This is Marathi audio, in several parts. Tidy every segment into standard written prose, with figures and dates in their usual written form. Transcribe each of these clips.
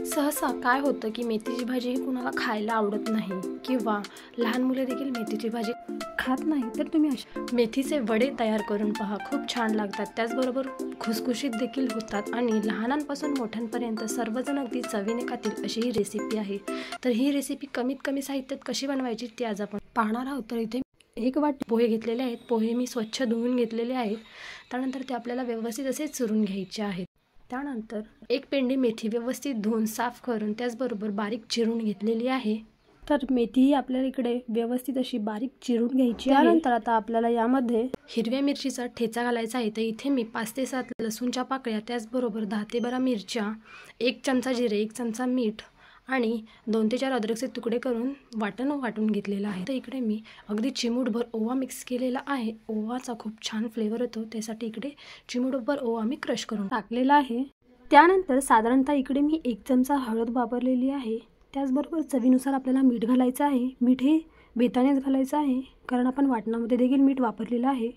सहसा काय होतं की मेथीची भाजी ही कुणाला खायला आवडत नाही किंवा लहान मुले देखील मेथीची भाजी खात नाही, तर तुम्ही अशा मेथीचे वडे तयार करून पहा, खूप छान लागतात. त्याचबरोबर खुसखुशीत देखील होतात आणि लहानांपासून मोठ्यांपर्यंत सर्वजण अगदी चवीने खातील अशी ही रेसिपी आहे. तर ही रेसिपी कमीत कमी साहित्यात कशी बनवायची ती आज आपण पाहणार आहोत. तर इथे 1 वाटी पोहे घेतलेले आहेत. पोहे मी स्वच्छ धुवून घेतलेले आहेत. त्यानंतर ते आपल्याला व्यवस्थित असे चुरून घ्यायचे आहेत. त्यानंतर 1 पेंडी मेथी व्यवस्थित धुवून साफ करून त्याचबरोबर बारीक चिरून घेतलेली आहे. तर मेथी ही आपल्याला इकडे व्यवस्थित अशी बारीक चिरून घ्यायची आहे. त्यानंतर आता आपल्याला यामध्ये हिरव्या मिरचीचा ठेचा घालायचा आहे. तर इथे मी 5 ते 7 लसूणच्या पाकळ्या, त्याचबरोबर 10 ते 12 मिरच्या, 1 चमचा जिरे, 1 चमचा मीठ आणि 2 ते 4 अद्रकचे तुकडे करून वाटून घेतलेला आहे. तर इकडे मी अगदी चिमूटभर ओवा मिक्स केलेला आहे. ओवाचा खूप छान फ्लेवर येतो, त्यासाठी इकडे चिमूटभर ओवा मी क्रश करून टाकलेला आहे. त्यानंतर साधारणतः इकडे मी 1 चमचा हळद वापरलेली आहे. त्याचबरोबर चवीनुसार आपल्याला मीठ घालायचं आहे. मीठ हे बेतानेच घालायचं आहे, कारण आपण वाटणामध्ये देखील मीठ वापरलेलं आहे.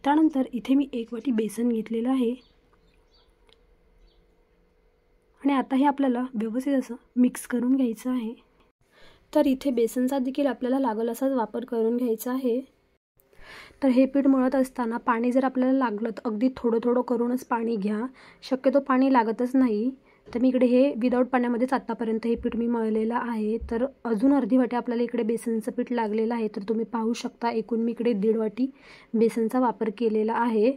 त्यानंतर इथे मी 1 वाटी बेसन घेतलेलं आहे आणि आता हे आपल्याला व्यवस्थित असं मिक्स करून घ्यायचं आहे. तर इथे बेसनचा देखील आपल्याला लागेल असाच वापर करून घ्यायचा आहे. तर हे पीठ मळत असताना पाणी जर आपल्याला लागलं तर अगदी थोडं करूनच पाणी घ्या. शक्यतो पाणी लागतच नाही. तर मी इकडे हे विदाऊट पाण्यामध्येच आत्तापर्यंत हे पीठ मी मळलेलं आहे. तर अजून अर्धी वाटी आपल्याला इकडे बेसनचं पीठ लागलेलं आहे. तर तुम्ही पाहू शकता एकूण मी इकडे 1.5 वाटी बेसनचा वापर केलेला आहे.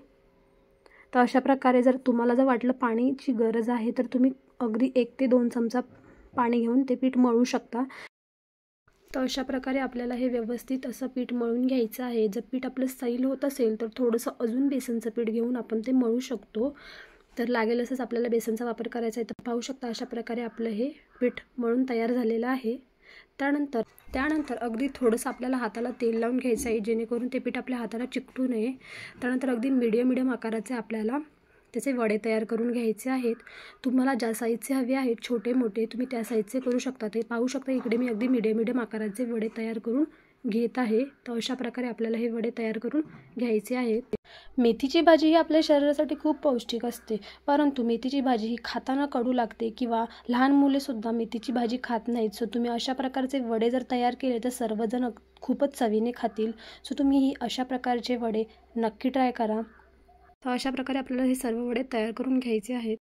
तर अशा प्रकारे जर तुम्हाला जर वाटलं पाण्याची गरज आहे तर तुम्ही अगदी 1 ते 2 चमचा पाणी घेऊन ते पीठ मळू शकता. तर अशा प्रकारे आपल्याला हे व्यवस्थित असं पीठ मळून घ्यायचं आहे. जर पीठ आपलं सैल होत असेल तर थोडंसं अजून बेसनचं पीठ घेऊन आपण ते मळू शकतो. तर लागेल असंच आपल्याला बेसनचा वापर करायचा आहे. तर पाहू शकता अशा प्रकारे आपलं हे पीठ मळून तयार झालेलं आहे. त्यानंतर अगदी थोडंसं आपल्याला हाताला तेल लावून घ्यायचं आहे, जेणेकरून ते पीठ आपल्या हाताला चिकटू नये. त्यानंतर अगदी मीडियम आकाराचे आपल्याला त्याचे वडे तयार करून घ्यायचे आहेत. तुम्हाला ज्या साईजचे हवे आहेत, छोटे मोठे, तुम्ही त्या साईजचे करू शकता. ते पाहू शकता इकडे मी अगदी मीडियम आकाराचे वडे तयार करून घेत आहे. तर अशा प्रकारे आपल्याला हे वडे तयार करून घ्यायचे आहेत. मेथीची भाजी ही आपल्या शरीरासाठी खूप पौष्टिक असते, परंतु मेथीची भाजी ही खाताना कडू लागते किंवा लहान मुलेसुद्धा मेथीची भाजी खात नाहीत. सो तुम्ही अशा प्रकारचे वडे जर तयार केले तर सर्वजण खूपच चवीने खातील. सो तुम्ही ही अशा प्रकारचे वडे नक्की ट्राय करा. तर अशा प्रकारे आपल्याला हे सर्व वडे तयार करून घ्यायचे आहेत.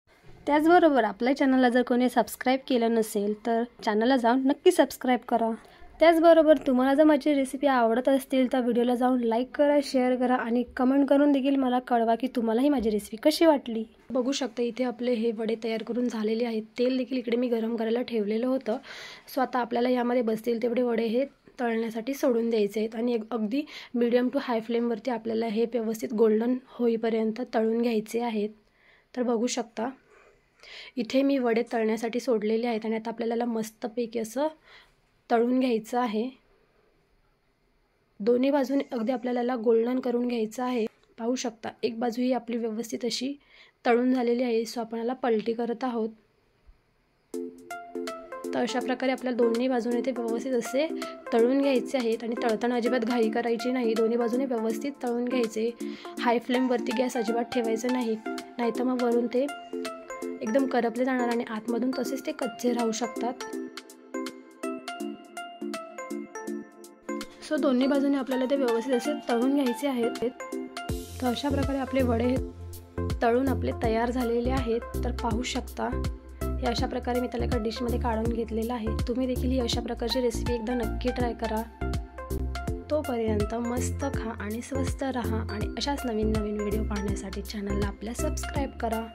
त्याचबरोबर आपल्या चॅनलला जर कोणी सबस्क्राईब केलं नसेल तर चॅनलला जाऊन नक्की सबस्क्राईब करा. त्याचबरोबर तुम्हाला जर माझी रेसिपी आवडत असतील तर व्हिडिओला जाऊन लाईक करा, शेअर करा आणि कमेंट करून देखील मला कळवा की तुम्हालाही माझी रेसिपी कशी वाटली. बघू शकता इथे आपले हे वडे तयार करून झालेले आहेत. तेल देखील इकडे मी गरम करायला ठेवलेलं होतं. सो आता आपल्याला यामध्ये बसतील तेवढे वडे हे तळण्यासाठी सोडून द्यायचे आहेत आणि अगदी मीडियम टू हाय फ्लेमवरती आपल्याला हे व्यवस्थित गोल्डन होईपर्यंत तळून घ्यायचे आहेत. तर बघू शकता इथे मी वडे तळण्यासाठी सोडलेले आहेत आणि आता आपल्याला मस्तपैकी असं तळून घ्यायचं आहे. दोन्ही बाजूने अगदी आपल्याला गोल्डन करून घ्यायचं आहे. पाहू शकता एक बाजू ही आपली व्यवस्थित अशी तळून झालेली आहे. सो आपण याला पलटी करत आहोत. तर अशा प्रकारे आपल्याला दोन्ही बाजूने ते व्यवस्थित असे तळून घ्यायचे आहेत आणि तळताना अजिबात घाई करायची नाही. दोन्ही बाजूने व्यवस्थित तळून घ्यायचे. हाय फ्लेमवरती गॅस अजिबात ठेवायचं नाही, नाहीतर मग वरून ते एकदम करपले जाणार आणि आतमधून तसेच ते कच्चे राहू शकतात. सो दोन्ही बाजूने आपल्याला ते व्यवस्थित असे तळून घ्यायचे आहेत. तर अशा प्रकारे आपले वडे तळून आपले तयार झालेले आहेत. तर पाहू शकता हे अशा प्रकारे मी त्याला एका डिशमध्ये काढून घेतलेलं आहे. तुम्ही देखील ही अशा प्रकारची रेसिपी एकदा नक्की ट्राय करा. तोपर्यंत मस्त खा आणि स्वस्त राहा आणि अशाच नवीन व्हिडिओ पाहण्यासाठी चॅनलला आपल्या सबस्क्राईब करा.